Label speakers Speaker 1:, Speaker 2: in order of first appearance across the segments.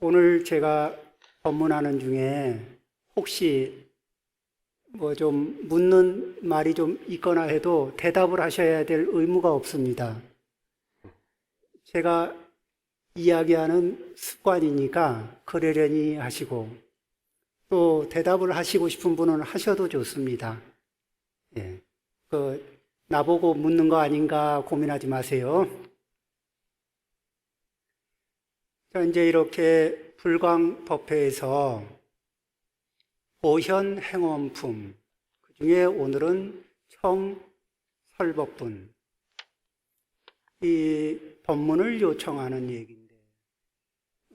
Speaker 1: 오늘 제가 법문하는 중에 혹시 뭐 좀 묻는 말이 좀 있거나 해도 대답을 하셔야 될 의무가 없습니다. 제가 이야기하는 습관이니까 그러려니 하시고 또 대답을 하시고 싶은 분은 하셔도 좋습니다. 예. 나보고 묻는 거 아닌가 고민하지 마세요. 자, 이제 이렇게 불광법회에서 보현행원품, 그 중에 오늘은 청설법분, 이 법문을 요청하는 얘기인데,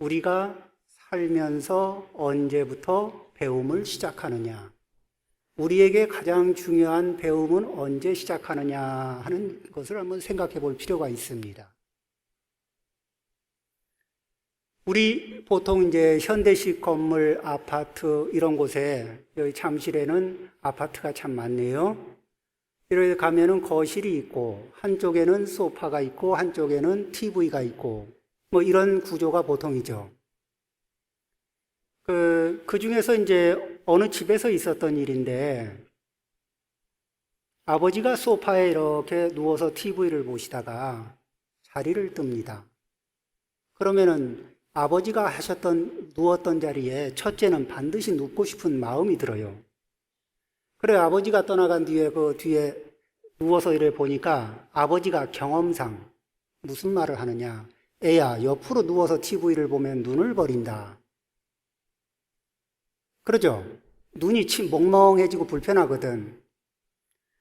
Speaker 1: 우리가 살면서 언제부터 배움을 시작하느냐, 우리에게 가장 중요한 배움은 언제 시작하느냐 하는 것을 한번 생각해 볼 필요가 있습니다. 우리 보통 이제 현대식 건물, 아파트 이런 곳에 여기 잠실에는 아파트가 참 많네요. 이렇게 가면은 거실이 있고 한쪽에는 소파가 있고 한쪽에는 TV가 있고 뭐 이런 구조가 보통이죠. 그 중에서 이제 어느 집에서 있었던 일인데 아버지가 소파에 이렇게 누워서 TV를 보시다가 자리를 뜹니다. 그러면은 아버지가 누웠던 자리에 첫째는 반드시 눕고 싶은 마음이 들어요. 그래 아버지가 떠나간 뒤에 그 뒤에 누워서 이래 보니까 아버지가 경험상 무슨 말을 하느냐. 애야, 옆으로 누워서 TV를 보면 눈을 버린다. 그러죠? 눈이 멍멍해지고 불편하거든.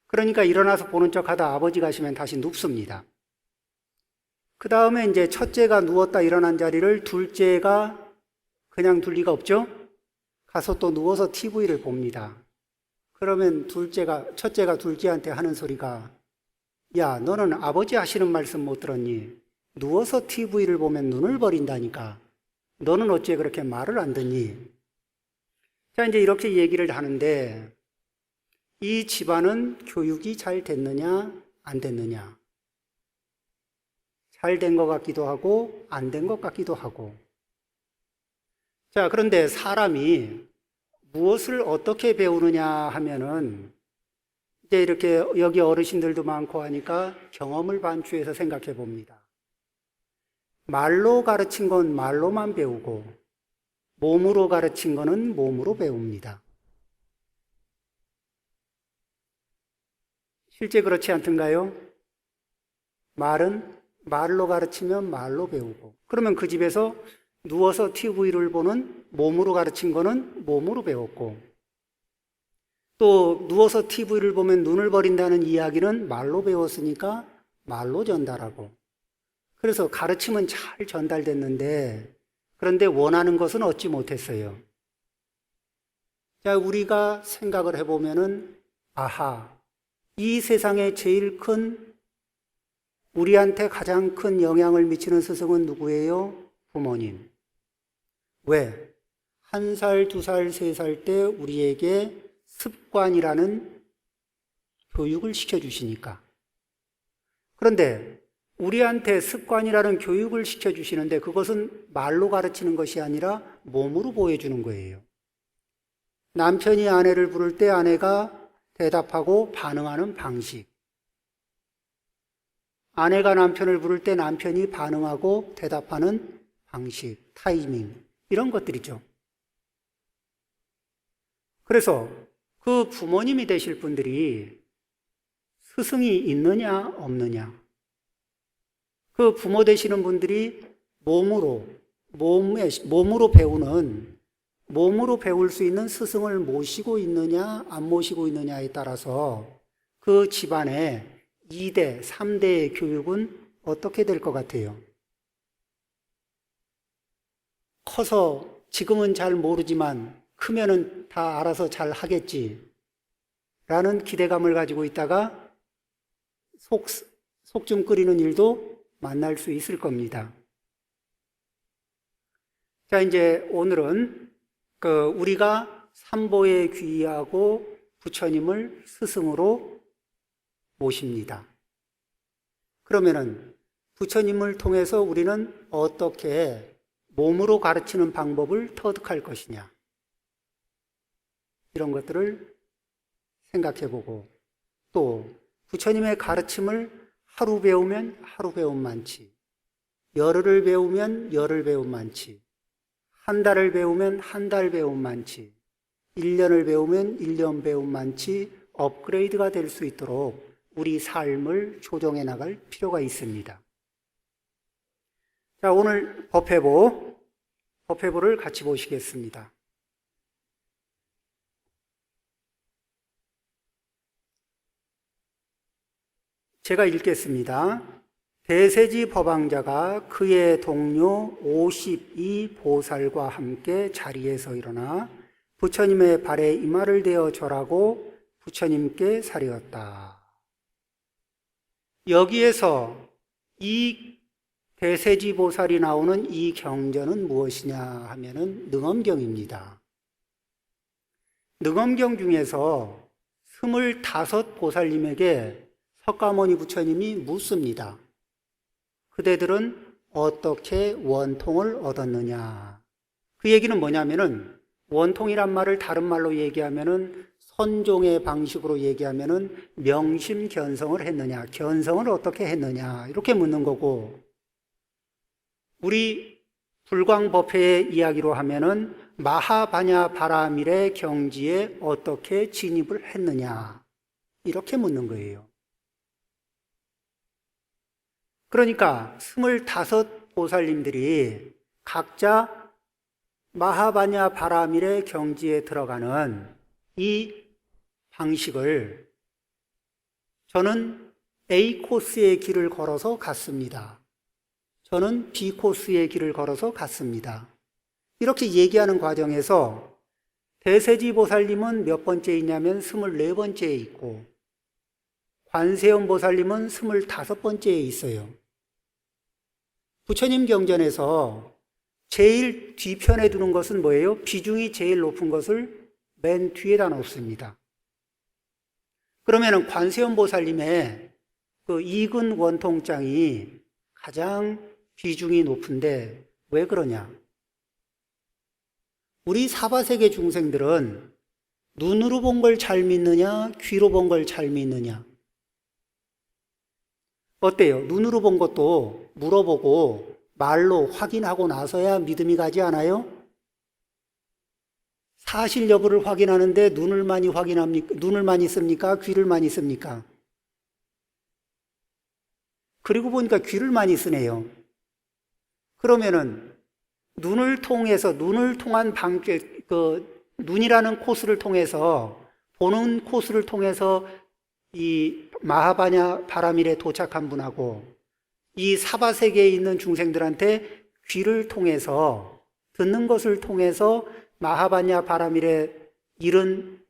Speaker 1: 그러니까 일어나서 보는 척 하다 아버지 가시면 다시 눕습니다. 그 다음에 이제 첫째가 누웠다 일어난 자리를 둘째가 그냥 둘 리가 없죠? 가서 또 누워서 TV를 봅니다. 그러면 첫째가 둘째한테 하는 소리가 야, 너는 아버지 하시는 말씀 못 들었니? 누워서 TV를 보면 눈을 버린다니까. 너는 어째 그렇게 말을 안 듣니? 자, 이제 이렇게 얘기를 하는데 이 집안은 교육이 잘 됐느냐, 안 됐느냐? 잘 된 것 같기도 하고 안 된 것 같기도 하고. 자, 그런데 사람이 무엇을 어떻게 배우느냐 하면은 이제 이렇게 여기 어르신들도 많고 하니까 경험을 반추해서 생각해 봅니다. 말로 가르친 건 말로만 배우고 몸으로 가르친 거는 몸으로 배웁니다. 실제 그렇지 않던가요? 말은 말로 가르치면 말로 배우고 그러면 그 집에서 누워서 TV를 보는 몸으로 가르친 거는 몸으로 배웠고 또 누워서 TV를 보면 눈을 버린다는 이야기는 말로 배웠으니까 말로 전달하고 그래서 가르침은 잘 전달됐는데 그런데 원하는 것은 얻지 못했어요. 자, 우리가 생각을 해보면은 아하, 이 세상에 제일 큰 우리한테 가장 큰 영향을 미치는 스승은 누구예요? 부모님. 왜? 1살, 2살, 3살 때 우리에게 습관이라는 교육을 시켜주시니까. 그런데 우리한테 습관이라는 교육을 시켜주시는데 그것은 말로 가르치는 것이 아니라 몸으로 보여주는 거예요. 남편이 아내를 부를 때 아내가 대답하고 반응하는 방식. 아내가 남편을 부를 때 남편이 반응하고 대답하는 방식, 타이밍, 이런 것들이죠. 그래서 그 부모님이 되실 분들이 스승이 있느냐, 없느냐. 그 부모 되시는 분들이 몸으로 배울 수 있는 스승을 모시고 있느냐, 안 모시고 있느냐에 따라서 그 집안의 2대, 3대의 교육은 어떻게 될 것 같아요? 커서 지금은 잘 모르지만 크면은 다 알아서 잘 하겠지 라는 기대감을 가지고 있다가 속 좀 끓이는 일도 만날 수 있을 겁니다. 자, 이제 오늘은 우리가 삼보에 귀의하고 부처님을 스승으로 모십니다. 그러면은 부처님을 통해서 우리는 어떻게 몸으로 가르치는 방법을 터득할 것이냐. 이런 것들을 생각해보고, 또 부처님의 가르침을 하루 배우면 하루 배움 많지, 열흘을 배우면 열흘 배움 많지, 한 달을 배우면 한 달 배움 많지, 1년을 배우면 1년 배움 많지, 업그레이드가 될 수 있도록 우리 삶을 조정해 나갈 필요가 있습니다. 자, 오늘 법회보를 같이 보시겠습니다. 제가 읽겠습니다. 대세지 법왕자가 그의 동료 52보살과 함께 자리에서 일어나 부처님의 발에 이마를 대어 절하고 부처님께 사리었다. 여기에서 이 대세지 보살이 나오는 이 경전은 무엇이냐 하면은 능엄경입니다. 능엄경 중에서 25보살님에게 석가모니 부처님이 묻습니다. 그대들은 어떻게 원통을 얻었느냐. 그 얘기는 뭐냐면은, 원통이란 말을 다른 말로 얘기하면은, 선종의 방식으로 얘기하면은 명심견성을 했느냐, 견성을 어떻게 했느냐, 이렇게 묻는 거고, 우리 불광법회의 이야기로 하면은 마하바냐 바라밀의 경지에 어떻게 진입을 했느냐, 이렇게 묻는 거예요. 그러니까 25보살님들이 각자 마하바냐 바라밀의 경지에 들어가는 이 방식을 저는 A 코스의 길을 걸어서 갔습니다. 저는 B 코스의 길을 걸어서 갔습니다. 이렇게 얘기하는 과정에서 대세지 보살님은 몇 번째 있냐면 24번째에 있고, 관세음 보살님은 25번째에 있어요. 부처님 경전에서 제일 뒤편에 두는 것은 뭐예요? 비중이 제일 높은 것을 맨 뒤에다 놓습니다. 그러면은 관세음 보살님의 그 이근 원통장이 가장 비중이 높은데 왜 그러냐? 우리 사바세계 중생들은 눈으로 본 걸 잘 믿느냐, 귀로 본 걸 잘 믿느냐? 어때요? 눈으로 본 것도 물어보고 말로 확인하고 나서야 믿음이 가지 않아요? 사실 여부를 확인하는데 눈을 많이 씁니까? 귀를 많이 씁니까? 그리고 보니까 귀를 많이 쓰네요. 그러면은 눈을 통한 눈이라는 코스를 통해서, 보는 코스를 통해서 이 마하바냐 바라밀에 도착한 분하고 이 사바세계에 있는 중생들한테 귀를 통해서, 듣는 것을 통해서 마하바냐 바라밀에 이른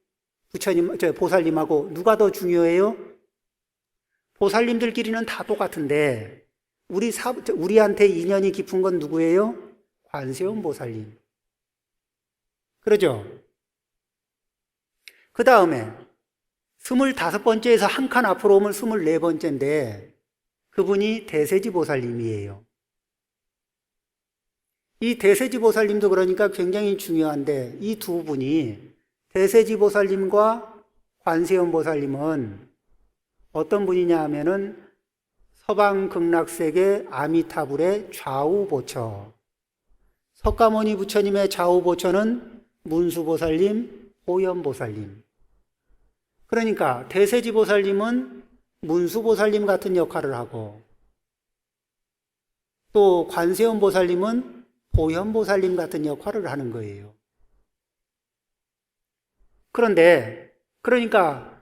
Speaker 1: 보살님하고 누가 더 중요해요? 보살님들끼리는 다 똑같은데 우리한테 인연이 깊은 건 누구예요? 관세음 보살님. 그러죠? 그 다음에 25번째에서 한 칸 앞으로 오면 24번째인데 그분이 대세지 보살님이에요. 이 대세지 보살님도 그러니까 굉장히 중요한데, 이 두 분이, 대세지 보살님과 관세음 보살님은 어떤 분이냐 하면은 서방 극락세계 아미타불의 좌우 보처, 석가모니 부처님의 좌우 보처는 문수보살님, 호연보살님. 그러니까 대세지 보살님은 문수보살님 같은 역할을 하고, 또 관세음 보살님은 보현보살님 같은 역할을 하는 거예요. 그러니까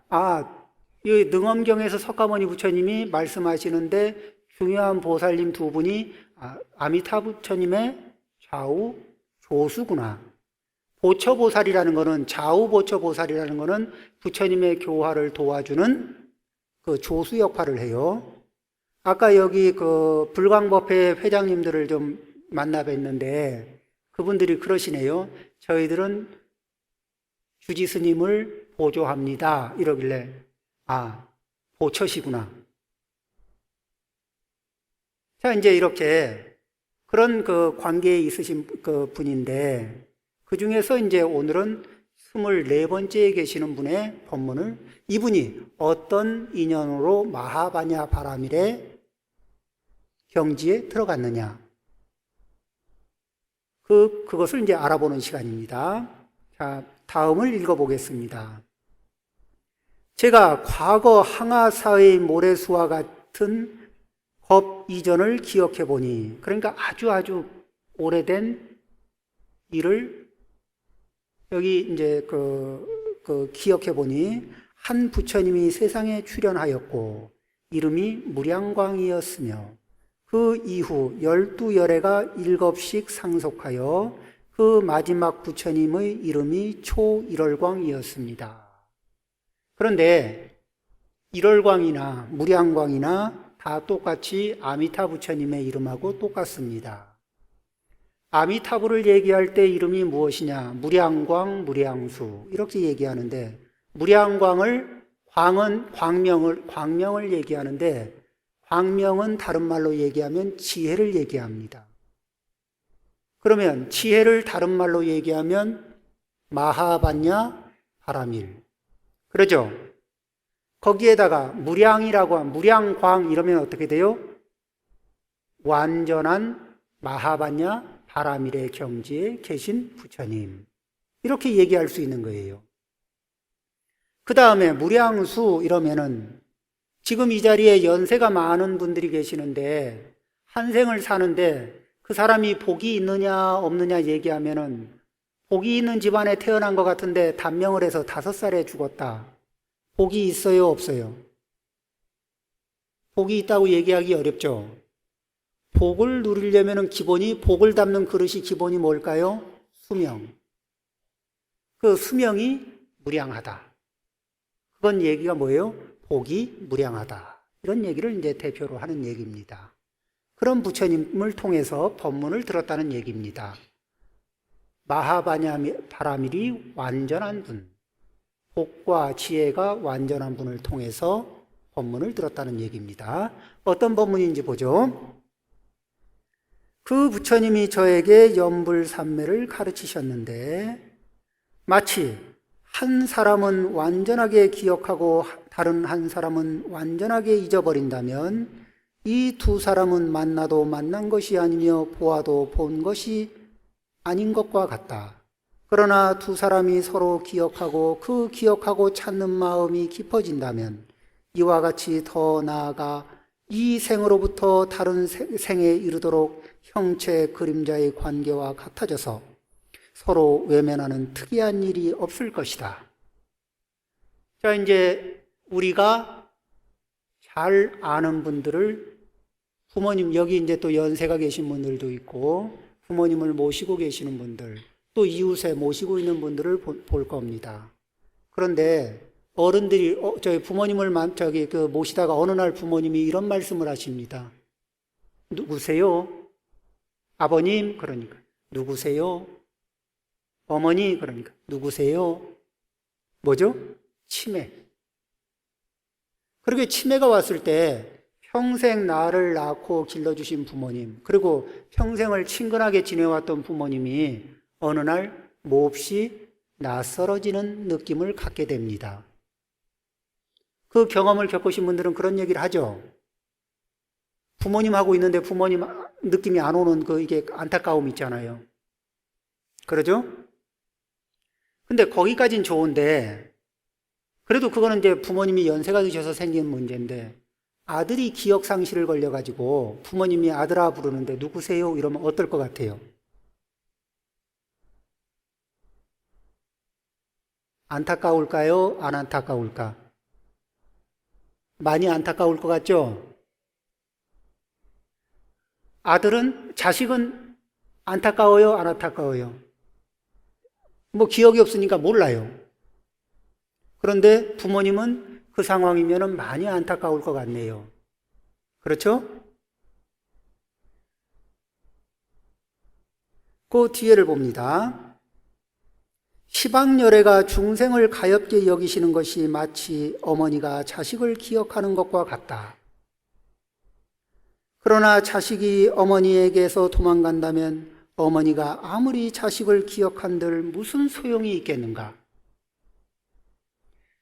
Speaker 1: 이 능엄경에서 석가모니 부처님이 말씀하시는데 중요한 보살님 두 분이 아미타 부처님의 좌우 조수구나. 보처보살이라는 거는, 좌우 보처보살이라는 거는 부처님의 교화를 도와주는 그 조수 역할을 해요. 아까 여기 그 불광법회 회장님들을 좀 만나 뵀는데 그분들이 그러시네요. 저희들은 주지 스님을 보조합니다. 이러길래 보처시구나. 자, 이제 이렇게 그런 그 관계에 있으신 그 분인데, 그 중에서 이제 오늘은 24번째에 계시는 분의 법문을, 이분이 어떤 인연으로 마하바냐 바라밀의 경지에 들어갔느냐, 그것을 이제 알아보는 시간입니다. 자, 다음을 읽어보겠습니다. 제가 과거 항아사의 모래수와 같은 법 이전을 기억해 보니, 그러니까 아주 오래된 일을 여기 이제 기억해 보니, 한 부처님이 세상에 출현하였고 이름이 무량광이었으며 그 이후 12열애가 7씩 상속하여 그 마지막 부처님의 이름이 초일월광이었습니다. 그런데 일월광이나 무량광이나 다 똑같이 아미타 부처님의 이름하고 똑같습니다. 아미타부를 얘기할 때 이름이 무엇이냐? 무량광, 무량수 이렇게 얘기하는데, 무량광을, 광은 광명을 얘기하는데, 광명은 다른 말로 얘기하면 지혜를 얘기합니다. 그러면 지혜를 다른 말로 얘기하면 마하바냐 바라밀, 그러죠? 거기에다가 무량이라고 하면, 무량광 이러면 어떻게 돼요? 완전한 마하바냐 바라밀의 경지에 계신 부처님, 이렇게 얘기할 수 있는 거예요. 그 다음에 무량수 이러면은, 지금 이 자리에 연세가 많은 분들이 계시는데 한 생을 사는데 그 사람이 복이 있느냐 없느냐 얘기하면은, 복이 있는 집안에 태어난 것 같은데 단명을 해서 5살에 죽었다, 복이 있어요 없어요? 복이 있다고 얘기하기 어렵죠. 복을 누리려면 기본이, 복을 담는 그릇이 기본이 뭘까요? 수명. 그 수명이 무량하다. 그건 얘기가 뭐예요? 복이 무량하다. 이런 얘기를 이제 대표로 하는 얘기입니다. 그런 부처님을 통해서 법문을 들었다는 얘기입니다. 마하바냐 바라밀이 완전한 분, 복과 지혜가 완전한 분을 통해서 법문을 들었다는 얘기입니다. 어떤 법문인지 보죠. 그 부처님이 저에게 연불삼매를 가르치셨는데, 마치 한 사람은 완전하게 기억하고 다른 한 사람은 완전하게 잊어버린다면 이 두 사람은 만나도 만난 것이 아니며 보아도 본 것이 아닌 것과 같다. 그러나 두 사람이 서로 기억하고 그 기억하고 찾는 마음이 깊어진다면 이와 같이 더 나아가 이 생으로부터 다른 생에 이르도록 형체 그림자의 관계와 같아져서 서로 외면하는 특이한 일이 없을 것이다. 자, 이제 우리가 잘 아는 분들을, 부모님, 여기 이제 또 연세가 계신 분들도 있고 부모님을 모시고 계시는 분들, 또 이웃에 모시고 있는 분들을 볼 겁니다. 그런데 어른들이 저희 부모님을 모시다가 어느 날 부모님이 이런 말씀을 하십니다. 누구세요? 아버님, 그러니까 누구세요? 어머니, 그러니까 누구세요? 뭐죠? 치매. 그렇게 치매가 왔을 때 평생 나를 낳고 길러주신 부모님, 그리고 평생을 친근하게 지내왔던 부모님이 어느 날 몹시 낯설어지는 느낌을 갖게 됩니다. 그 경험을 겪으신 분들은 그런 얘기를 하죠. 부모님하고 있는데 부모님 느낌이 안 오는 이게 안타까움 있잖아요. 그러죠? 근데 거기까진 좋은데, 그래도 그거는 이제 부모님이 연세가 드셔서 생긴 문제인데, 아들이 기억상실을 걸려가지고 부모님이 아들아 부르는데 누구세요? 이러면 어떨 것 같아요? 안타까울까요? 안 안타까울까? 많이 안타까울 것 같죠? 자식은 안타까워요? 안 안타까워요? 뭐 기억이 없으니까 몰라요. 그런데 부모님은 그 상황이면 많이 안타까울 것 같네요. 그렇죠? 그 뒤에를 봅니다. 시방열애가 중생을 가엾게 여기시는 것이 마치 어머니가 자식을 기억하는 것과 같다. 그러나 자식이 어머니에게서 도망간다면 어머니가 아무리 자식을 기억한들 무슨 소용이 있겠는가?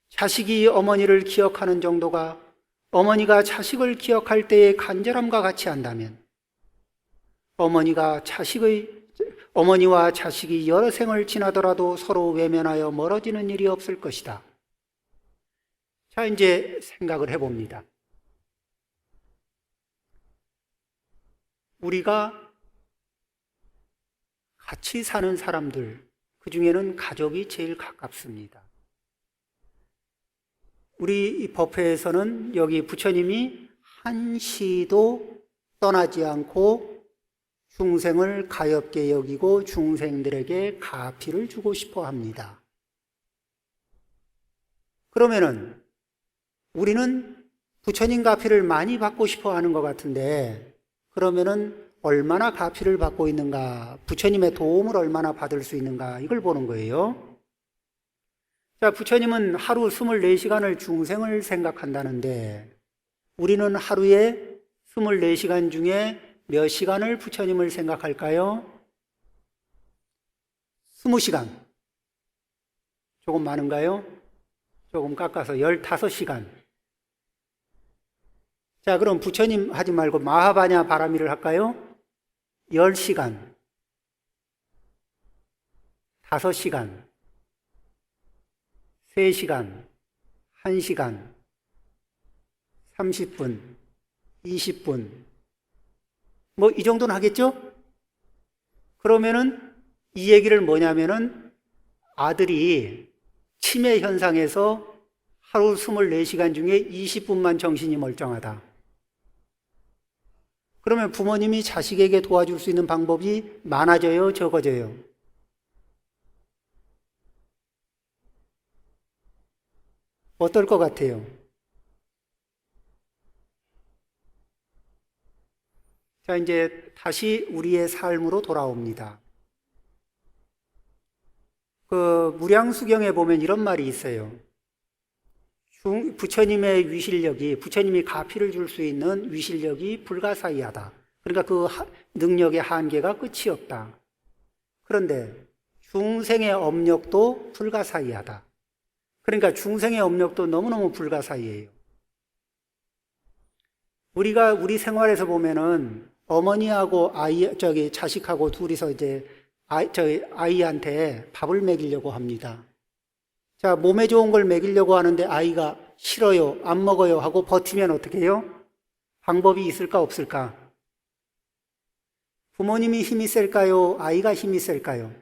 Speaker 1: 자식이 어머니를 기억하는 정도가 어머니가 자식을 기억할 때의 간절함과 같이 한다면 어머니와 자식이 여러 생을 지나더라도 서로 외면하여 멀어지는 일이 없을 것이다. 자, 이제 생각을 해봅니다. 우리가 같이 사는 사람들, 그 중에는 가족이 제일 가깝습니다. 우리 이 법회에서는 여기 부처님이 한시도 떠나지 않고 중생을 가엾게 여기고 중생들에게 가피를 주고 싶어 합니다. 그러면은 우리는 부처님 가피를 많이 받고 싶어 하는 것 같은데, 그러면은 얼마나 가피를 받고 있는가, 부처님의 도움을 얼마나 받을 수 있는가, 이걸 보는 거예요. 자, 부처님은 하루 24시간을 중생을 생각한다는데 우리는 하루에 24시간 중에 몇 시간을 부처님을 생각할까요? 20시간. 조금 많은가요? 조금 깎아서 15시간. 자, 그럼 부처님 하지 말고 마하바냐 바라미를 할까요? 10시간, 5시간, 3시간, 1시간, 30분, 20분, 뭐 이 정도는 하겠죠? 그러면은 이 얘기를 뭐냐면은 아들이 치매 현상에서 하루 24시간 중에 20분만 정신이 멀쩡하다. 그러면 부모님이 자식에게 도와줄 수 있는 방법이 많아져요, 적어져요? 어떨 것 같아요? 자, 이제 다시 우리의 삶으로 돌아옵니다. 무량수경에 보면 이런 말이 있어요. 부처님의 위실력이, 부처님이 가피를 줄 수 있는 위실력이 불가사의하다. 그러니까 그 능력의 한계가 끝이 없다. 그런데 중생의 업력도 불가사의하다. 그러니까 중생의 업력도 너무너무 불가사의해요. 우리가 우리 생활에서 보면은 어머니하고 자식하고 둘이서 이제 아이한테 밥을 먹이려고 합니다. 자, 몸에 좋은 걸 먹이려고 하는데 아이가 싫어요, 안 먹어요 하고 버티면 어떻게 해요? 방법이 있을까 없을까? 부모님이 힘이 셀까요? 아이가 힘이 셀까요?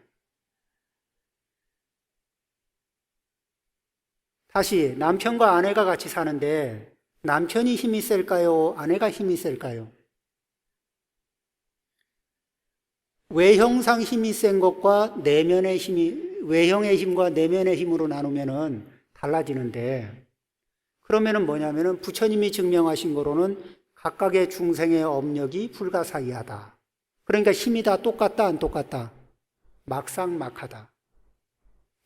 Speaker 1: 다시 남편과 아내가 같이 사는데 남편이 힘이 셀까요? 아내가 힘이 셀까요? 외형상 힘이 센 것과 내면의 힘이, 외형의 힘과 내면의 힘으로 나누면은 달라지는데, 그러면은 뭐냐면은 부처님이 증명하신 거로는 각각의 중생의 업력이 불가사의하다. 그러니까 힘이 다 똑같다, 안 똑같다? 막상막하다.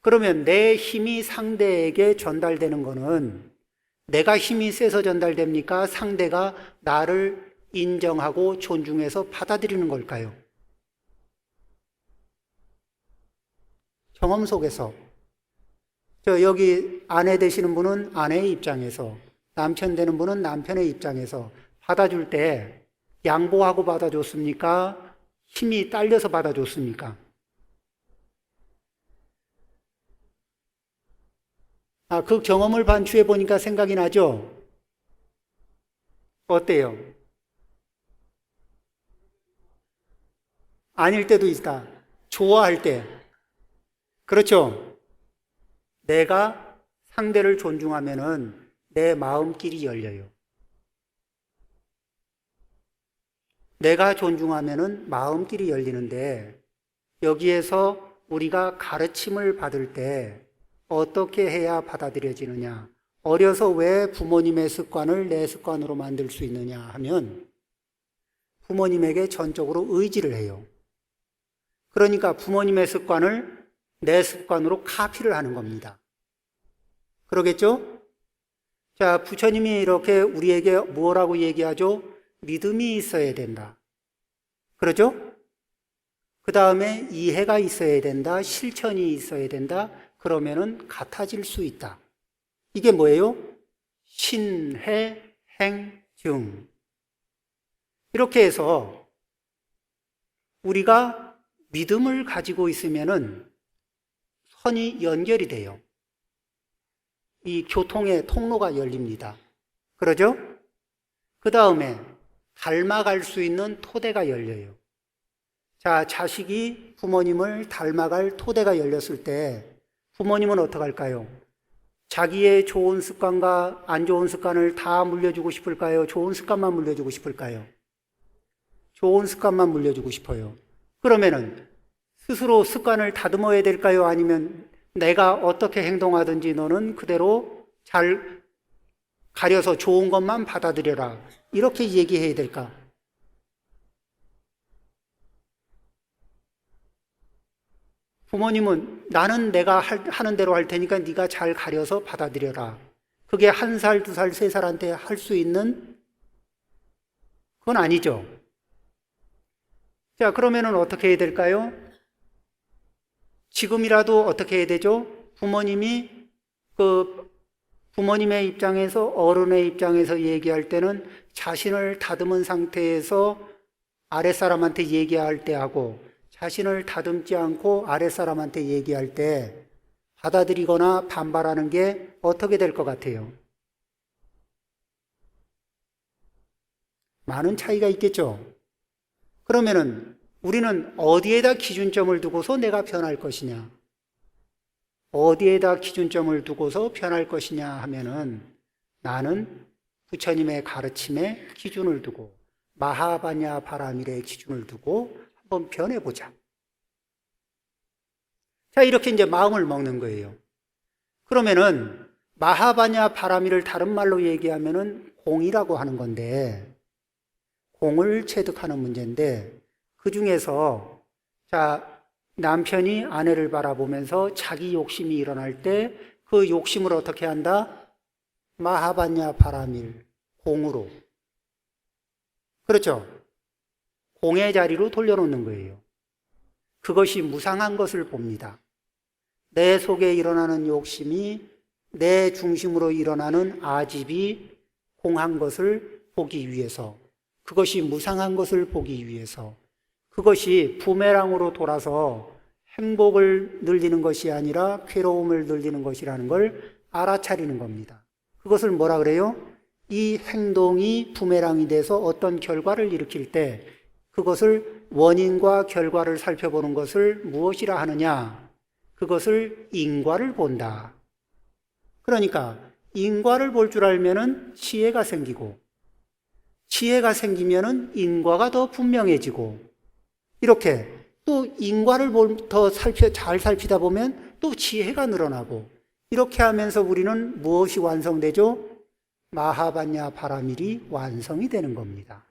Speaker 1: 그러면 내 힘이 상대에게 전달되는 거는 내가 힘이 세서 전달됩니까? 상대가 나를 인정하고 존중해서 받아들이는 걸까요? 경험 속에서. 여기 아내 되시는 분은 아내의 입장에서, 남편 되는 분은 남편의 입장에서 받아줄 때 양보하고 받아줬습니까? 힘이 딸려서 받아줬습니까? 그 경험을 반추해 보니까 생각이 나죠? 어때요? 아닐 때도 있다. 좋아할 때. 그렇죠? 내가 상대를 존중하면은 내 마음길이 열려요. 내가 존중하면은 마음길이 열리는데, 여기에서 우리가 가르침을 받을 때 어떻게 해야 받아들여지느냐? 어려서 왜 부모님의 습관을 내 습관으로 만들 수 있느냐 하면 부모님에게 전적으로 의지를 해요. 그러니까 부모님의 습관을 내 습관으로 카피를 하는 겁니다. 그러겠죠? 자, 부처님이 이렇게 우리에게 뭐라고 얘기하죠? 믿음이 있어야 된다. 그러죠? 그 다음에 이해가 있어야 된다. 실천이 있어야 된다. 그러면은 같아질 수 있다. 이게 뭐예요? 신해, 행, 증. 이렇게 해서 우리가 믿음을 가지고 있으면은 선이 연결이 돼요. 이 교통의 통로가 열립니다. 그러죠? 그 다음에 닮아갈 수 있는 토대가 열려요. 자, 자식이 부모님을 닮아갈 토대가 열렸을 때 부모님은 어떡할까요? 자기의 좋은 습관과 안 좋은 습관을 다 물려주고 싶을까요? 좋은 습관만 물려주고 싶을까요? 좋은 습관만 물려주고 싶어요. 그러면은 스스로 습관을 다듬어야 될까요? 아니면 내가 어떻게 행동하든지 너는 그대로 잘 가려서 좋은 것만 받아들여라. 이렇게 얘기해야 될까? 부모님은 나는 내가 하는 대로 할 테니까 네가 잘 가려서 받아들여라. 그게 1살, 2살, 3살한테 할 수 있는 그건 아니죠. 자, 그러면은 어떻게 해야 될까요? 지금이라도 어떻게 해야 되죠? 부모님의 입장에서, 어른의 입장에서 얘기할 때는 자신을 다듬은 상태에서 아랫사람한테 얘기할 때 하고, 자신을 다듬지 않고 아랫사람한테 얘기할 때 받아들이거나 반발하는 게 어떻게 될 것 같아요? 많은 차이가 있겠죠? 그러면은 우리는 어디에다 기준점을 두고서 내가 변할 것이냐? 어디에다 기준점을 두고서 변할 것이냐 하면은 나는 부처님의 가르침에 기준을 두고 마하바냐 바라밀의 기준을 두고 한번 변해보자. 자, 이렇게 이제 마음을 먹는 거예요. 그러면은 마하바냐 바라밀을 다른 말로 얘기하면은 공이라고 하는 건데, 공을 체득하는 문제인데, 그 중에서 자, 남편이 아내를 바라보면서 자기 욕심이 일어날 때 그 욕심을 어떻게 한다? 마하바냐 바라밀, 공으로. 그렇죠? 공의 자리로 돌려놓는 거예요. 그것이 무상한 것을 봅니다. 내 속에 일어나는 욕심이 내 중심으로 일어나는 아집이 공한 것을 보기 위해서, 그것이 무상한 것을 보기 위해서, 그것이 부메랑으로 돌아서 행복을 늘리는 것이 아니라 괴로움을 늘리는 것이라는 걸 알아차리는 겁니다. 그것을 뭐라 그래요? 이 행동이 부메랑이 돼서 어떤 결과를 일으킬 때 그것을 원인과 결과를 살펴보는 것을 무엇이라 하느냐? 그것을 인과를 본다. 그러니까 인과를 볼 줄 알면은 지혜가 생기고, 지혜가 생기면은 인과가 더 분명해지고, 이렇게 또 인과를 더 잘 살피다 보면 또 지혜가 늘어나고, 이렇게 하면서 우리는 무엇이 완성되죠? 마하바냐 바라밀이 완성이 되는 겁니다.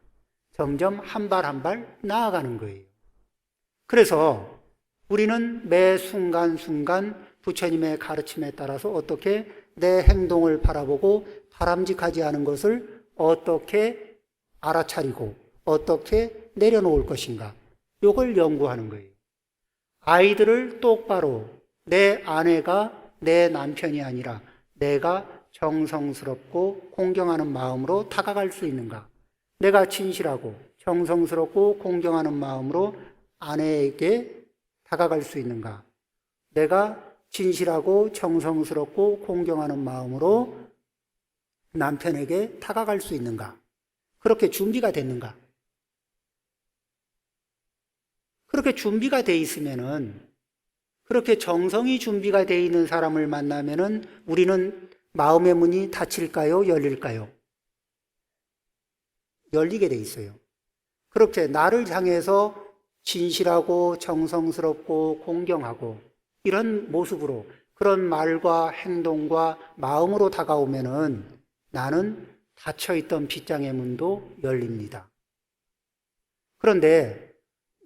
Speaker 1: 점점 한 발 한 발 나아가는 거예요. 그래서 우리는 매 순간순간 부처님의 가르침에 따라서 어떻게 내 행동을 바라보고 바람직하지 않은 것을 어떻게 알아차리고 어떻게 내려놓을 것인가, 이걸 연구하는 거예요. 아이들을 똑바로 내 아내가 내 남편이 아니라 내가 정성스럽고 공경하는 마음으로 다가갈 수 있는가, 내가 진실하고 정성스럽고 공경하는 마음으로 아내에게 다가갈 수 있는가, 내가 진실하고 정성스럽고 공경하는 마음으로 남편에게 다가갈 수 있는가, 그렇게 준비가 됐는가. 그렇게 준비가 돼 있으면은, 그렇게 정성이 준비가 돼 있는 사람을 만나면은 우리는 마음의 문이 닫힐까요? 열릴까요? 열리게 돼 있어요. 그렇게 나를 향해서 진실하고 정성스럽고 공경하고 이런 모습으로, 그런 말과 행동과 마음으로 다가오면은 나는 닫혀있던 빗장의 문도 열립니다. 그런데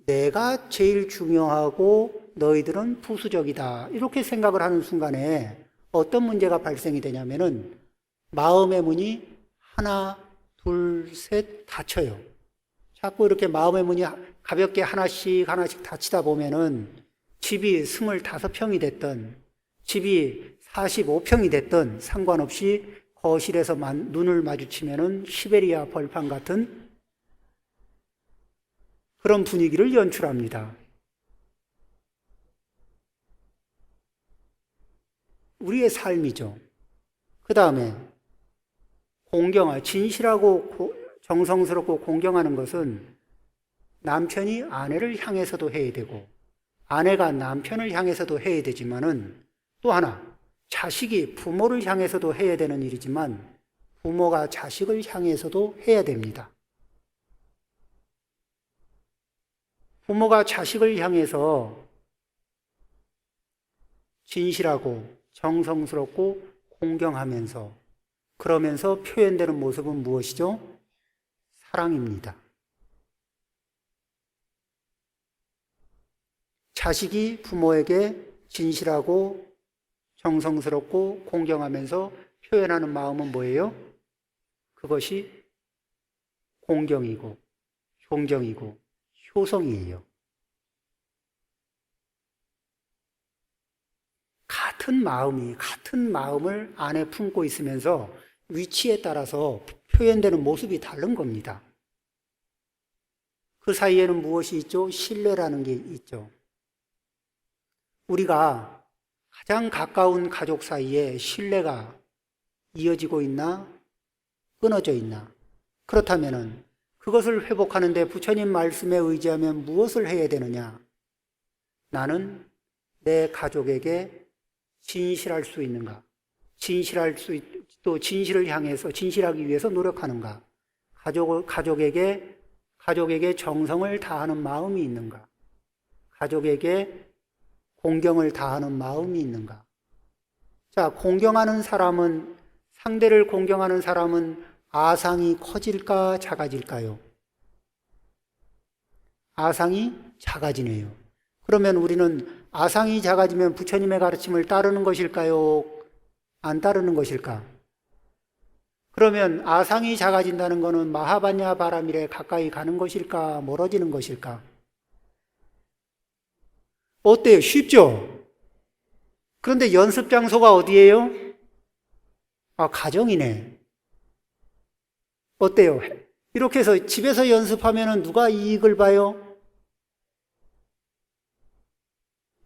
Speaker 1: 내가 제일 중요하고 너희들은 부수적이다, 이렇게 생각을 하는 순간에 어떤 문제가 발생이 되냐면은 마음의 문이 하나, 둘, 셋 닫혀요. 자꾸 이렇게 마음의 문이 가볍게 하나씩 닫히다 보면은 집이 25평이 됐든 집이 45평이 됐든 상관없이 거실에서 눈을 마주치면은 시베리아 벌판 같은 그런 분위기를 연출합니다. 우리의 삶이죠. 그 다음에 진실하고 정성스럽고 공경하는 것은 남편이 아내를 향해서도 해야 되고 아내가 남편을 향해서도 해야 되지만은 또 하나 자식이 부모를 향해서도 해야 되는 일이지만 부모가 자식을 향해서도 해야 됩니다. 부모가 자식을 향해서 진실하고 정성스럽고 공경하면서 그러면서 표현되는 모습은 무엇이죠? 사랑입니다. 자식이 부모에게 진실하고 정성스럽고 공경하면서 표현하는 마음은 뭐예요? 그것이 공경이고 존경이고 효성이에요. 같은 마음을 안에 품고 있으면서 위치에 따라서 표현되는 모습이 다른 겁니다. 그 사이에는 무엇이 있죠? 신뢰라는 게 있죠. 우리가 가장 가까운 가족 사이에 신뢰가 이어지고 있나? 끊어져 있나? 그렇다면 그것을 회복하는데 부처님 말씀에 의지하면 무엇을 해야 되느냐? 나는 내 가족에게 진실할 수 있는가? 또 진실을 향해서 진실하기 위해서 노력하는가? 가족에게 정성을 다하는 마음이 있는가? 가족에게 공경을 다하는 마음이 있는가? 자, 상대를 공경하는 사람은 아상이 커질까, 작아질까요? 아상이 작아지네요. 그러면 우리는 아상이 작아지면 부처님의 가르침을 따르는 것일까요? 안 따르는 것일까? 그러면 아상이 작아진다는 것은 마하바냐 바라밀에 가까이 가는 것일까? 멀어지는 것일까? 어때요? 쉽죠? 그런데 연습 장소가 어디예요? 가정이네. 어때요? 이렇게 해서 집에서 연습하면 누가 이익을 봐요?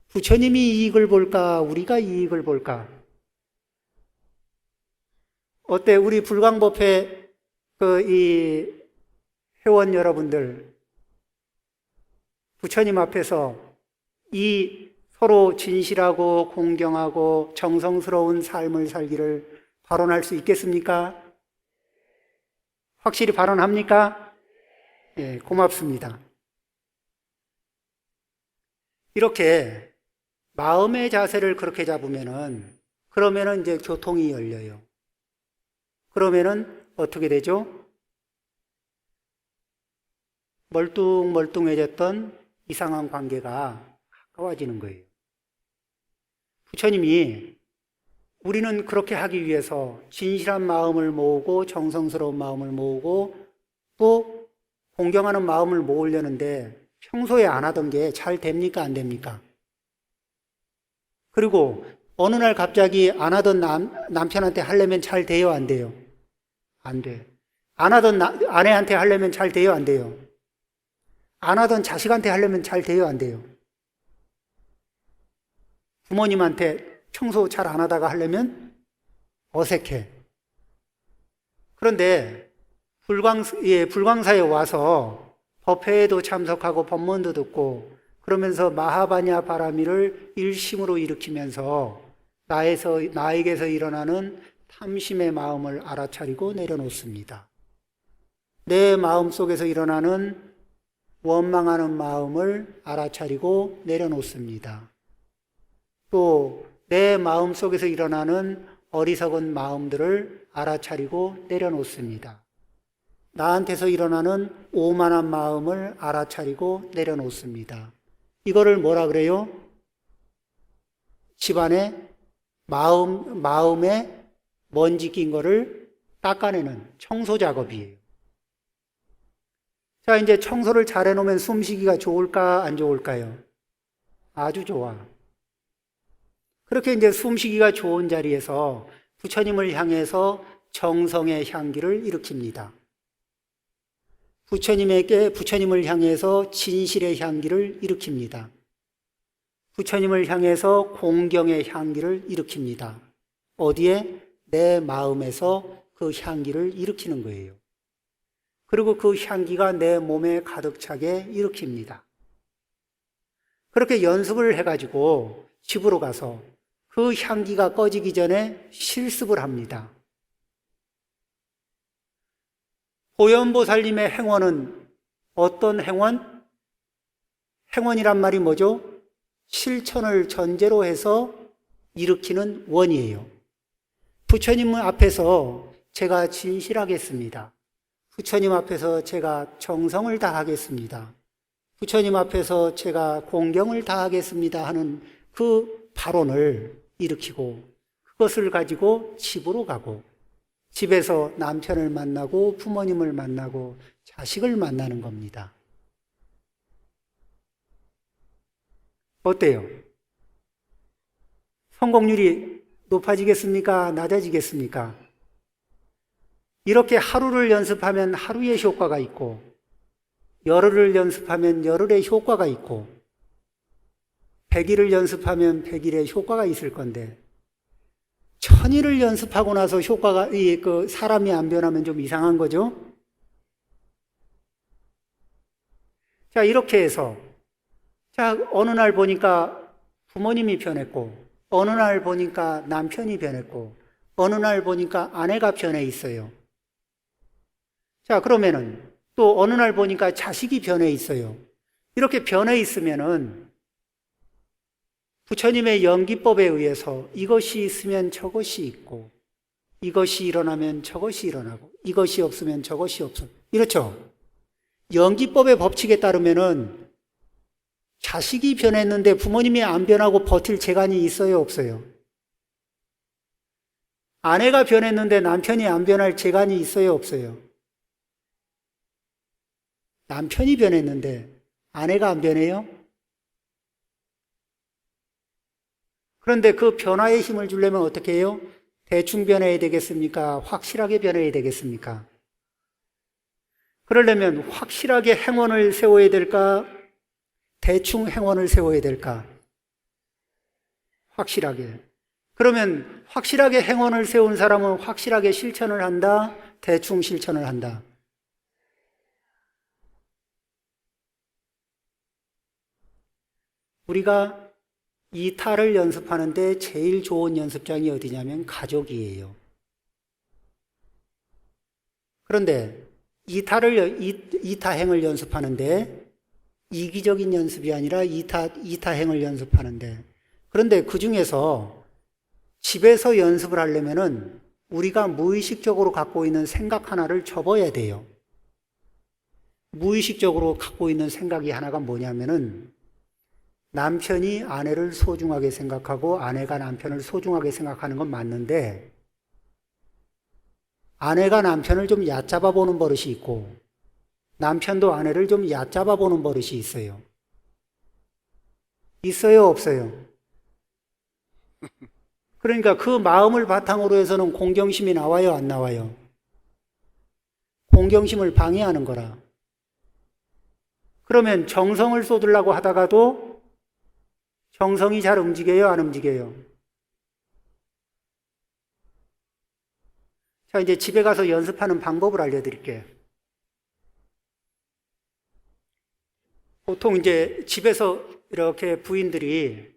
Speaker 1: 부처님이 이익을 볼까? 우리가 이익을 볼까? 어때? 우리 불광법회 이 회원 여러분들 부처님 앞에서 이 서로 진실하고 공경하고 정성스러운 삶을 살기를 발언할 수 있겠습니까? 확실히 발언합니까? 예, 고맙습니다. 이렇게 마음의 자세를 그렇게 잡으면은 그러면은 이제 교통이 열려요. 그러면은 어떻게 되죠? 멀뚱멀뚱해졌던 이상한 관계가 가까워지는 거예요. 부처님이 우리는 그렇게 하기 위해서 진실한 마음을 모으고 정성스러운 마음을 모으고 또 공경하는 마음을 모으려는데 평소에 안 하던 게 잘 됩니까? 안 됩니까? 그리고 어느 날 갑자기 안 하던 남편한테 하려면 잘 돼요? 안 돼요? 안 돼. 안 하던 아내한테 하려면 잘 돼요? 안 돼요? 안 하던 자식한테 하려면 잘 돼요? 안 돼요? 부모님한테 청소 잘 안 하다가 하려면 어색해. 그런데 불광사에 와서 법회에도 참석하고 법문도 듣고 그러면서 마하바냐 바라미를 일심으로 일으키면서 나에게서 일어나는 탐심의 마음을 알아차리고 내려놓습니다. 내 마음 속에서 일어나는 원망하는 마음을 알아차리고 내려놓습니다. 또 내 마음 속에서 일어나는 어리석은 마음들을 알아차리고 내려놓습니다. 나한테서 일어나는 오만한 마음을 알아차리고 내려놓습니다. 이거를 뭐라 그래요? 집안에 마음에 먼지 낀 거를 닦아내는 청소 작업이에요. 자, 이제 청소를 잘 해놓으면 숨쉬기가 좋을까, 안 좋을까요? 아주 좋아. 그렇게 이제 숨쉬기가 좋은 자리에서 부처님을 향해서 정성의 향기를 일으킵니다. 부처님을 향해서 진실의 향기를 일으킵니다. 부처님을 향해서 공경의 향기를 일으킵니다. 어디에? 내 마음에서 그 향기를 일으키는 거예요. 그리고 그 향기가 내 몸에 가득 차게 일으킵니다. 그렇게 연습을 해가지고 집으로 가서 그 향기가 꺼지기 전에 실습을 합니다. 보현보살님의 행원은 어떤 행원? 행원이란 말이 뭐죠? 실천을 전제로 해서 일으키는 원이에요. 부처님 앞에서 제가 진실하겠습니다. 부처님 앞에서 제가 정성을 다하겠습니다. 부처님 앞에서 제가 공경을 다하겠습니다 하는 그 발언을 일으키고 그것을 가지고 집으로 가고 집에서 남편을 만나고 부모님을 만나고 자식을 만나는 겁니다. 어때요? 성공률이 높아지겠습니까? 낮아지겠습니까? 이렇게 하루를 연습하면 하루의 효과가 있고 열흘을 연습하면 열흘의 효과가 있고 100일을 연습하면 100일의 효과가 있을 건데 1000일을 연습하고 나서 효과가 사람이 안 변하면 좀 이상한 거죠? 자, 이렇게 해서 자, 어느 날 보니까 부모님이 변했고 어느 날 보니까 남편이 변했고 어느 날 보니까 아내가 변해 있어요. 자, 그러면은 또 어느 날 보니까 자식이 변해 있어요. 이렇게 변해 있으면은 부처님의 연기법에 의해서 이것이 있으면 저것이 있고 이것이 일어나면 저것이 일어나고 이것이 없으면 저것이 없어. 이렇죠? 연기법의 법칙에 따르면은 자식이 변했는데 부모님이 안 변하고 버틸 재간이 있어요, 없어요? 아내가 변했는데 남편이 안 변할 재간이 있어요, 없어요? 남편이 변했는데 아내가 안 변해요? 그런데 그 변화에 힘을 주려면 어떻게 해요? 대충 변해야 되겠습니까? 확실하게 변해야 되겠습니까? 그러려면 확실하게 행원을 세워야 될까? 대충 행원을 세워야 될까? 확실하게. 그러면 확실하게 행원을 세운 사람은 확실하게 실천을 한다? 대충 실천을 한다? 우리가 이타를 연습하는데 제일 좋은 연습장이 어디냐면 가족이에요. 그런데 이타행을 연습하는데 이기적인 연습이 아니라 이타행을 연습하는데 그런데 그 중에서 집에서 연습을 하려면은 우리가 무의식적으로 갖고 있는 생각 하나를 접어야 돼요. 무의식적으로 갖고 있는 생각이 하나가 뭐냐면은 남편이 아내를 소중하게 생각하고 아내가 남편을 소중하게 생각하는 건 맞는데 아내가 남편을 좀 얕잡아 보는 버릇이 있고 남편도 아내를 좀 얕잡아 보는 버릇이 있어요. 있어요, 없어요? 그러니까 그 마음을 바탕으로 해서는 공경심이 나와요, 안 나와요? 공경심을 방해하는 거라. 그러면 정성을 쏟으려고 하다가도 정성이 잘 움직여요, 안 움직여요? 자, 이제 집에 가서 연습하는 방법을 알려드릴게요. 보통 이제 집에서 이렇게 부인들이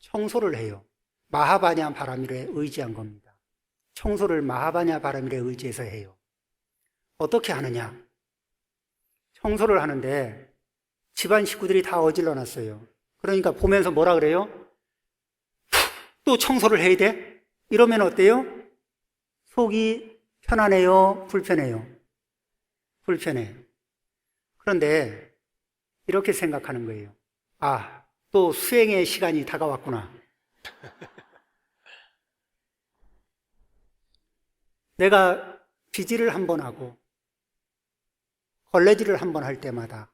Speaker 1: 청소를 해요. 마하바냐 바라밀에 의지한 겁니다. 청소를 마하바냐 바라밀에 의지해서 해요. 어떻게 하느냐? 청소를 하는데 집안 식구들이 다 어질러 놨어요. 그러니까 보면서 뭐라 그래요? 또 청소를 해야 돼? 이러면 어때요? 속이 편안해요? 불편해요? 불편해요. 그런데 이렇게 생각하는 거예요. 아, 또 수행의 시간이 다가왔구나. 내가 비지를 한 번 하고 걸레질을 한번 할 때마다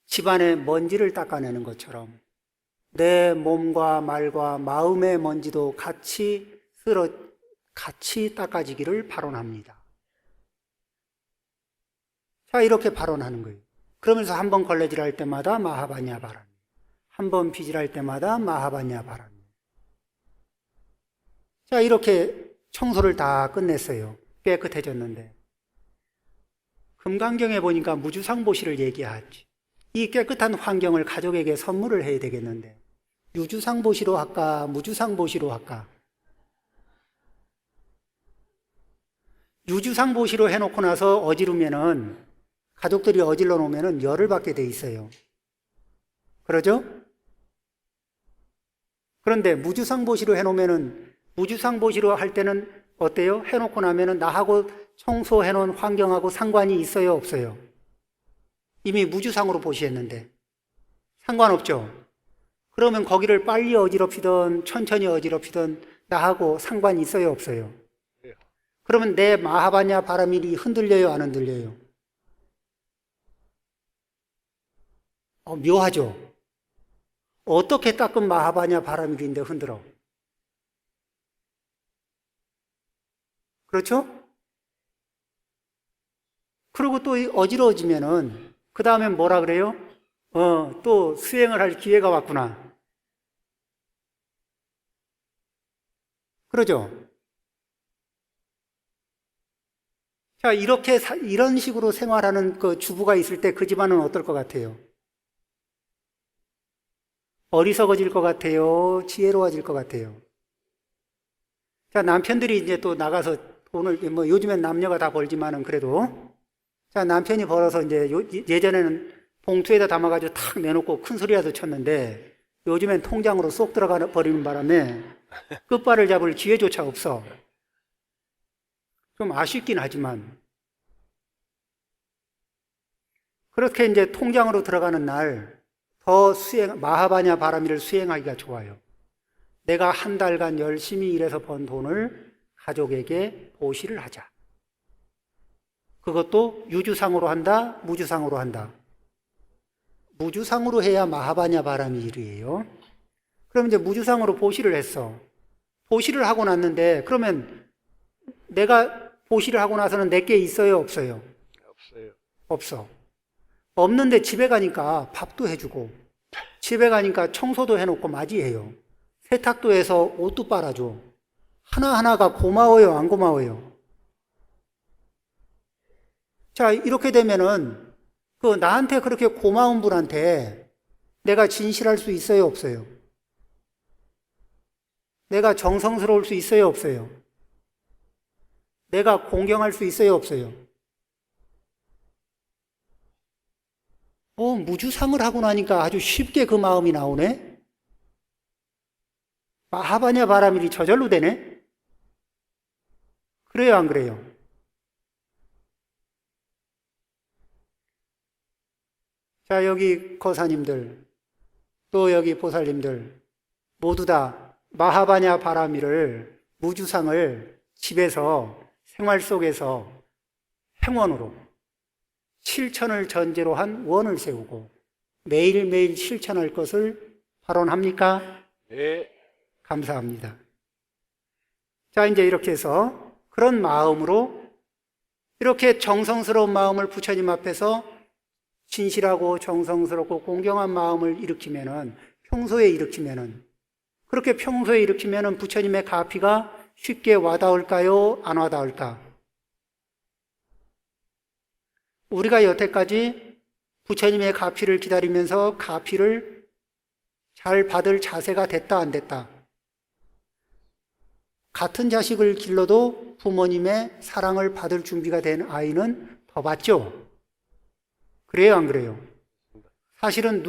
Speaker 1: 집안의 먼지를 닦아내는 것처럼 내 몸과 말과 마음의 먼지도 같이 닦아지기를 발언합니다. 자, 이렇게 발언하는 거예요. 그러면서 한 번 걸레질 할 때마다 마하바냐 바라미, 한 번 빗질할 때마다 마하바냐 바라미. 자, 이렇게 청소를 다 끝냈어요. 깨끗해졌는데 금강경에 보니까 무주상보시를 얘기하지. 이 깨끗한 환경을 가족에게 선물을 해야 되겠는데 유주상보시로 할까 무주상보시로 할까? 유주상보시로 해놓고 나서 어지르면은, 가족들이 어질러 놓으면은 열을 받게 돼 있어요. 그러죠? 그런데 무주상보시로 해놓으면은, 무주상보시로 할 때는 어때요? 해놓고 나면은 나하고 청소해놓은 환경하고 상관이 있어요, 없어요? 이미 무주상으로 보시했는데 상관없죠? 그러면 거기를 빨리 어지럽히든 천천히 어지럽히든 나하고 상관이 있어요, 없어요? 그러면 내 마하바냐 바라밀이 흔들려요, 안 흔들려요? 묘하죠? 어떻게 닦은 마하바냐 바라밀인데 흔들어? 그렇죠? 그리고 또 어지러워지면은 그 다음엔 뭐라 그래요? 또 수행을 할 기회가 왔구나. 그러죠? 자, 이런 식으로 생활하는 그 주부가 있을 때 그 집안은 어떨 것 같아요? 어리석어질 것 같아요? 지혜로워질 것 같아요? 자, 남편들이 이제 또 나가서 돈을, 뭐 요즘엔 남녀가 다 벌지만은 그래도, 자, 남편이 벌어서 이제 예전에는 봉투에다 담아가지고 탁 내놓고 큰 소리라도 쳤는데 요즘엔 통장으로 쏙 들어가 버리는 바람에 끝발을 잡을 기회조차 없어. 좀 아쉽긴 하지만. 그렇게 이제 통장으로 들어가는 날 더 마하바냐 바라미를 수행하기가 좋아요. 내가 한 달간 열심히 일해서 번 돈을 가족에게 보시를 하자. 그것도 유주상으로 한다, 무주상으로 한다. 무주상으로 해야 마하바냐 바라미 일이에요. 그럼 이제 무주상으로 보시를 했어. 보시를 하고 났는데 그러면 내가 보시를 하고 나서는 내게 있어요, 없어요?
Speaker 2: 없어요.
Speaker 1: 없어. 없는데 집에 가니까 밥도 해주고 집에 가니까 청소도 해놓고 맞이해요. 세탁도 해서 옷도 빨아줘. 하나하나가 고마워요, 안 고마워요? 자, 이렇게 되면은 그 나한테 그렇게 고마운 분한테 내가 진실할 수 있어요, 없어요? 내가 정성스러울 수 있어요, 없어요? 내가 공경할 수 있어요, 없어요? 무주상을 하고 나니까 아주 쉽게 그 마음이 나오네? 마하바냐 바라밀이 저절로 되네? 그래요, 안 그래요? 자, 여기 거사님들, 또 여기 보살님들, 모두 다 마하바냐 바라밀을, 무주상을 집에서 생활 속에서 행원으로 실천을 전제로 한 원을 세우고 매일매일 실천할 것을 발언합니까?
Speaker 2: 네.
Speaker 1: 감사합니다. 자, 이제 이렇게 해서 그런 마음으로 이렇게 정성스러운 마음을 부처님 앞에서 진실하고 정성스럽고 공경한 마음을 평소에 일으키면은 그렇게 평소에 일으키면은 부처님의 가피가 쉽게 와닿을까요? 안 와닿을까? 우리가 여태까지 부처님의 가피를 기다리면서 가피를 잘 받을 자세가 됐다, 안 됐다? 같은 자식을 길러도 부모님의 사랑을 받을 준비가 된 아이는 더 받죠? 그래요, 안 그래요? 사실은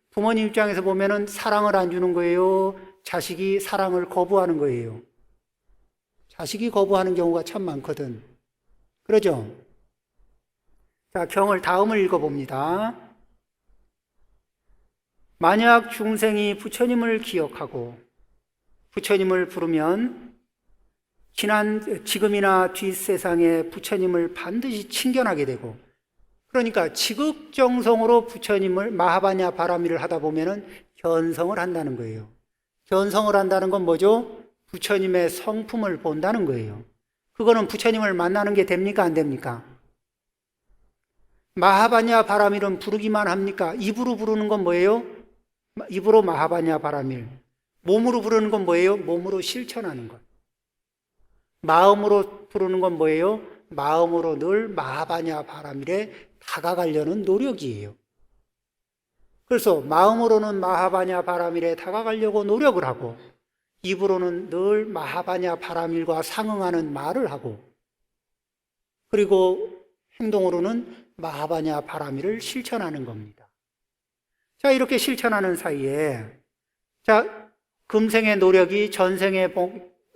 Speaker 1: 부모님 입장에서 보면은 사랑을 안 주는 거예요? 자식이 사랑을 거부하는 거예요? 자식이 거부하는 경우가 참 많거든. 그러죠? 자, 경을 다음을 읽어봅니다. 만약 중생이 부처님을 기억하고 부처님을 부르면 지금이나 뒷세상에 부처님을 반드시 친견하게 되고 그러니까 지극정성으로 부처님을 마하바냐 바라미를 하다 보면은 견성을 한다는 거예요. 견성을 한다는 건 뭐죠? 부처님의 성품을 본다는 거예요. 그거는 부처님을 만나는 게 됩니까? 안 됩니까? 마하바냐 바라밀은 부르기만 합니까? 입으로 부르는 건 뭐예요? 입으로 마하바냐 바라밀. 몸으로 부르는 건 뭐예요? 몸으로 실천하는 것. 마음으로 부르는 건 뭐예요? 마음으로 늘 마하바냐 바라밀에 다가가려는 노력이에요. 그래서 마음으로는 마하바냐 바라밀에 다가가려고 노력을 하고, 입으로는 늘 마하바냐 바라밀과 상응하는 말을 하고, 그리고 행동으로는 마하바냐 바라밀을 실천하는 겁니다. 자, 이렇게 실천하는 사이에, 자, 금생의 노력이 전생의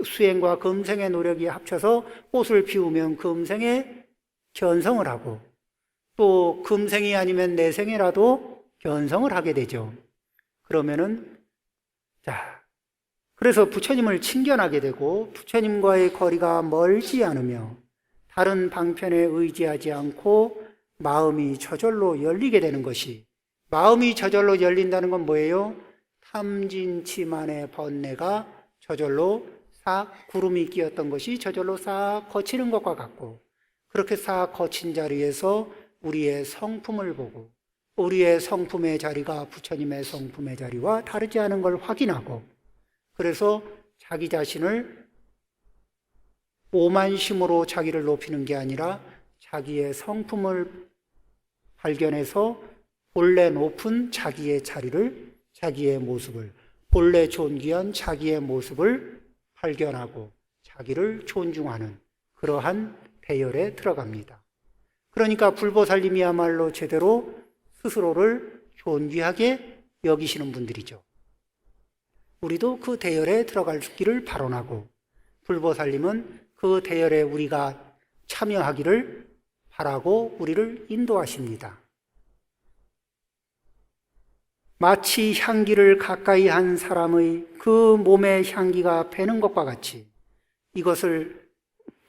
Speaker 1: 수행과 금생의 노력이 합쳐서 꽃을 피우면 금생에 견성을 하고, 또 금생이 아니면 내생이라도 견성을 하게 되죠. 그러면은, 자, 그래서 부처님을 친견하게 되고 부처님과의 거리가 멀지 않으며 다른 방편에 의지하지 않고 마음이 저절로 열리게 되는 것이, 마음이 저절로 열린다는 건 뭐예요? 탐진치만의 번뇌가 저절로 싹, 구름이 끼었던 것이 저절로 싹 거치는 것과 같고, 그렇게 싹 거친 자리에서 우리의 성품을 보고 우리의 성품의 자리가 부처님의 성품의 자리와 다르지 않은 걸 확인하고, 그래서 자기 자신을 오만심으로 자기를 높이는 게 아니라 자기의 성품을 발견해서 본래 높은 자기의 자리를, 자기의 모습을, 본래 존귀한 자기의 모습을 발견하고 자기를 존중하는 그러한 대열에 들어갑니다. 그러니까 불보살님이야말로 제대로 스스로를 존귀하게 여기시는 분들이죠. 우리도 그 대열에 들어갈 길을 발언하고, 불보살님은 그 대열에 우리가 참여하기를 바라고 우리를 인도하십니다. 마치 향기를 가까이 한 사람의 그 몸의 향기가 배는 것과 같이, 이것을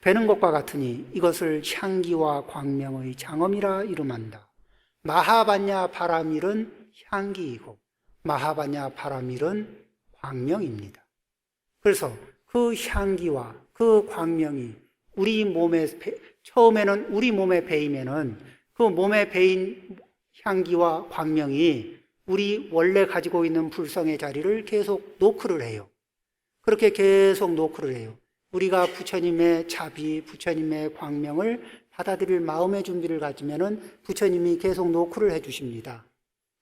Speaker 1: 배는 것과 같으니 이것을 향기와 광명의 장엄이라 이름한다. 마하바냐 바라밀은 향기이고 마하바냐 바라밀은 광명입니다. 그래서 그 향기와 그 광명이 우리 몸에, 처음에는 우리 몸에 배이면은 그 몸에 배인 향기와 광명이 우리 원래 가지고 있는 불성의 자리를 계속 노크를 해요. 그렇게 계속 노크를 해요. 우리가 부처님의 자비, 부처님의 광명을 받아들일 마음의 준비를 가지면은 부처님이 계속 노크를 해주십니다.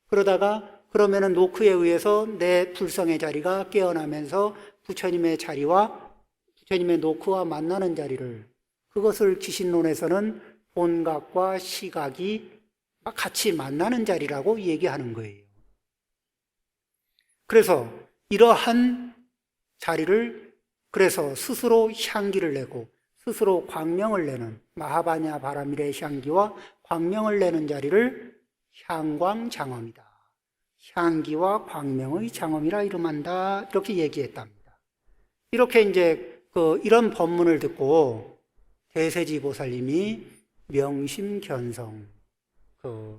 Speaker 1: 그러면은 노크에 의해서 내 불성의 자리가 깨어나면서 부처님의 자리와 부처님의 노크와 만나는 자리를, 그것을 기신론에서는 본각과 시각이 같이 만나는 자리라고 얘기하는 거예요. 그래서 이러한 자리를, 그래서 스스로 향기를 내고 스스로 광명을 내는, 마하바냐 바라밀의 향기와 광명을 내는 자리를 향광장엄이다, 향기와 광명의 장엄이라 이름한다, 이렇게 얘기했답니다. 이렇게 이제 이런 법문을 듣고 대세지 보살님이 명심견성,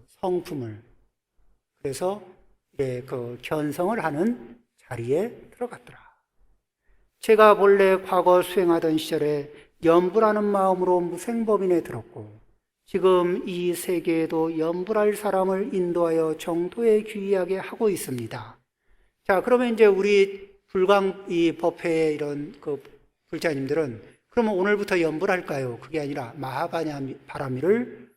Speaker 1: 성품을, 그래서 견성을 하는 자리에 들어갔더라. 제가 본래 과거 수행하던 시절에 염불하는 마음으로 무생법인에 들었고, 지금 이 세계에도 염불할 사람을 인도하여 정토에 귀의하게 하고 있습니다. 자, 그러면 이제 우리 이 법회의 이런 불자님들은 그러면 오늘부터 염불할까요? 그게 아니라 마하바냐 바라밀을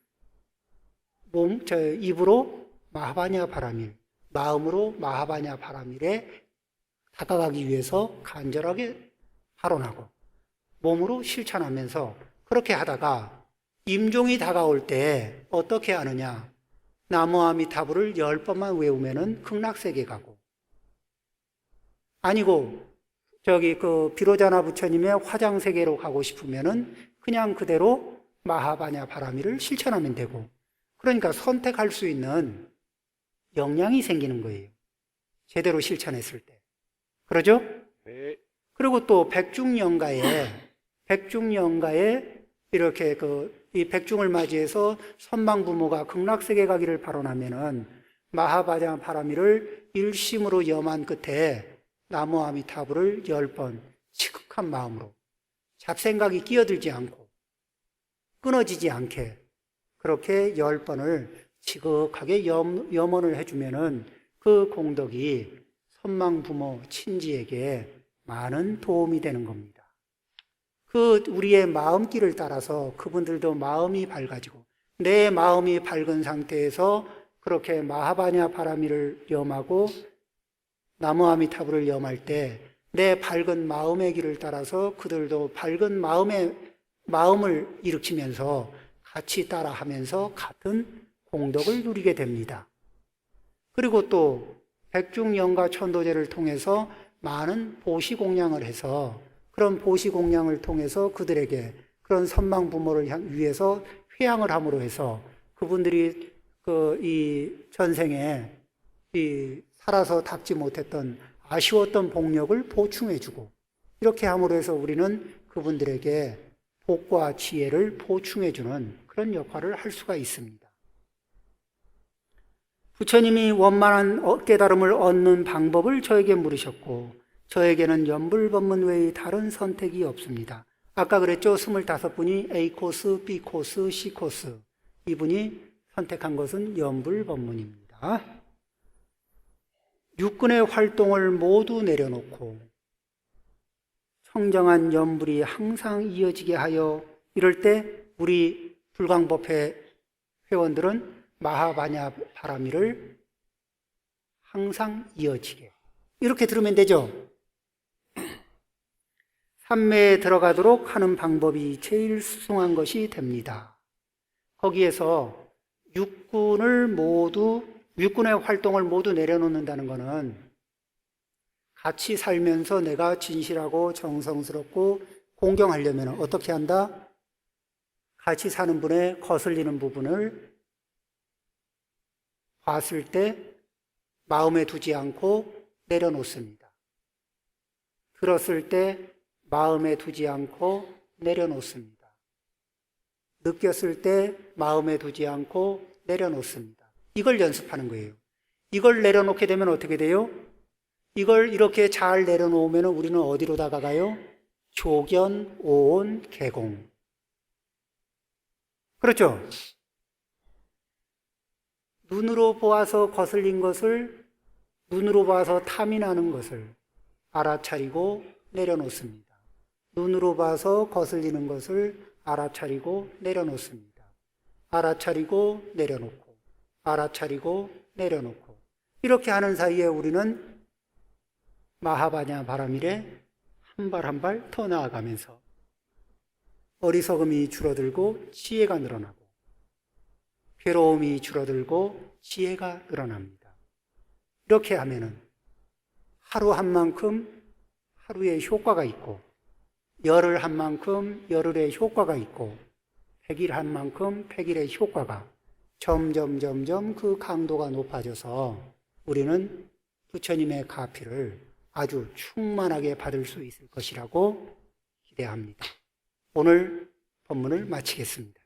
Speaker 1: 입으로 마하바냐 바라밀, 마음으로 마하바냐 바라밀에 다가가기 위해서 간절하게 발언하고 몸으로 실천하면서, 그렇게 하다가 임종이 다가올 때 어떻게 하느냐? 나무아미타불을 10번만 외우면은 극락세계 가고, 아니고 비로자나 부처님의 화장세계로 가고 싶으면은 그냥 그대로 마하바냐 바라밀을 실천하면 되고, 그러니까 선택할 수 있는 역량이 생기는 거예요. 제대로 실천했을 때. 그러죠? 네. 그리고 또 백중연가에 이렇게 이 백중을 맞이해서 선망부모가 극락세계 가기를 발언하면은 마하바냐 파라미를 일심으로 염한 끝에 나무 아미타불을 10번 지극한 마음으로 잡생각이 끼어들지 않고 끊어지지 않게 그렇게 10번을 지극하게 염원을 해주면은 그 공덕이 선망부모 친지에게 많은 도움이 되는 겁니다. 그 우리의 마음길을 따라서 그분들도 마음이 밝아지고 내 마음이 밝은 상태에서 그렇게 마하바냐 파라미를 염하고 나무 아미타불을 염할 때 내 밝은 마음의 길을 따라서 그들도 밝은 마음을 일으키면서 같이 따라하면서 같은 공덕을 누리게 됩니다. 그리고 또 백중영가 천도제를 통해서 많은 보시공양을 해서 그런 보시공양을 통해서 그들에게 그런 선망부모를 위해서 회양을 함으로 해서 그분들이 이 전생에 살아서 닦지 못했던 아쉬웠던 복력을 보충해주고 이렇게 함으로 해서 우리는 그분들에게 복과 지혜를 보충해주는 그런 역할을 할 수가 있습니다. 부처님이 원만한 깨달음을 얻는 방법을 저에게 물으셨고 저에게는 연불법문 외의 다른 선택이 없습니다. 아까 그랬죠? 25분이 A코스, B코스, C코스 이분이 선택한 것은 연불법문입니다. 육군의 활동을 모두 내려놓고 청정한 연불이 항상 이어지게 하여 이럴 때 우리 불광법회 회원들은 마하바냐 파라미를 항상 이어지게 이렇게 들으면 되죠. 삼매에 들어가도록 하는 방법이 제일 수승한 것이 됩니다. 거기에서 육군의 활동을 모두 내려놓는다는 것은 같이 살면서 내가 진실하고 정성스럽고 공경하려면 어떻게 한다? 같이 사는 분의 거슬리는 부분을 봤을 때 마음에 두지 않고 내려놓습니다. 들었을 때 마음에 두지 않고 내려놓습니다. 느꼈을 때 마음에 두지 않고 내려놓습니다. 이걸 연습하는 거예요. 이걸 내려놓게 되면 어떻게 돼요? 이걸 이렇게 잘 내려놓으면 우리는 어디로 다가가요? 조견, 오온, 개공. 그렇죠? 눈으로 보아서 거슬린 것을, 눈으로 봐서 탐이 나는 것을 알아차리고 내려놓습니다. 눈으로 봐서 거슬리는 것을 알아차리고 내려놓습니다. 알아차리고 내려놓고, 알아차리고 내려놓고. 이렇게 하는 사이에 우리는 마하바냐 바라밀에 한 발 한 발 더 나아가면서 어리석음이 줄어들고 지혜가 늘어나고 괴로움이 줄어들고 지혜가 늘어납니다. 이렇게 하면은 하루 한 만큼 하루의 효과가 있고 열흘 한 만큼 열흘의 효과가 있고 100일 한 만큼 100일의 효과가 점점 그 강도가 높아져서 우리는 부처님의 가피를 아주 충만하게 받을 수 있을 것이라고 기대합니다. 오늘 법문을 마치겠습니다.